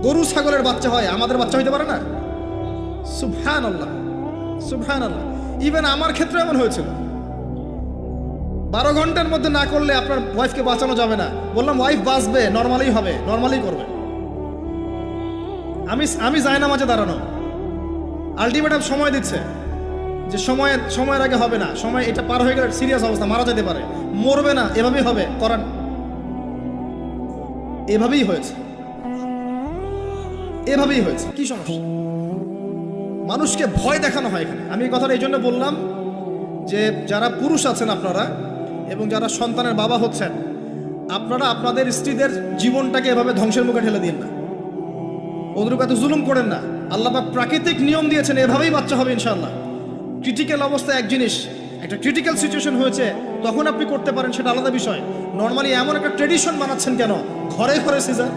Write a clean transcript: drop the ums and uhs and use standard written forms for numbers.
গরু ছাগলের বাচ্চা হয়, আমাদের বাচ্চা হইতে পারে না? সুবহানাল্লাহ, সুবহানাল্লাহ। ইভেন আমার ক্ষেত্রে এমন হয়েছিল। 12 ঘন্টার মধ্যে না করলে আপনার ওয়াইফকে বাঁচানো যাবে না। বললাম ওয়াইফ বাঁচবে, নর্মালি হবে, নর্মালি করবে। আমি যাই না মাঝে দাঁড়ানো, আলটিমেটাম সময় দিচ্ছে যে সময়ের আগে হবে না, সময় এটা পার হয়ে গেলে সিরিয়াস অবস্থা, মারা যেতে পারে, মরবে না, এভাবেই হবে, করান। এভাবেই হয়েছে, এভাবেই হয়েছে। কি সমস্যা? মানুষকে ভয় দেখানো হয় এখানে। আমি এই কথাটা এই জন্য বললাম যে যারা পুরুষ আছেন আপনারা এবং যারা সন্তানের বাবা হচ্ছেন, আপনারা আপনাদের স্ত্রীদের জীবনটাকে এভাবে ধ্বংসের মুখে ঠেলে দিন না, ওদের উপর এত জুলুম করেন না। আল্লাহ পাক প্রাকৃতিক নিয়ম দিয়েছেন, এভাবেই বাচ্চা হবে ইনশাআল্লাহ। ক্রিটিক্যাল অবস্থা এক জিনিস, একটা ক্রিটিক্যাল সিচুয়েশন হয়েছে তখন আপনি করতে পারেন, সেটা আলাদা বিষয়। নর্মালি এমন একটা ট্রেডিশন বানাচ্ছেন কেন, ঘরে ঘরে সিজার?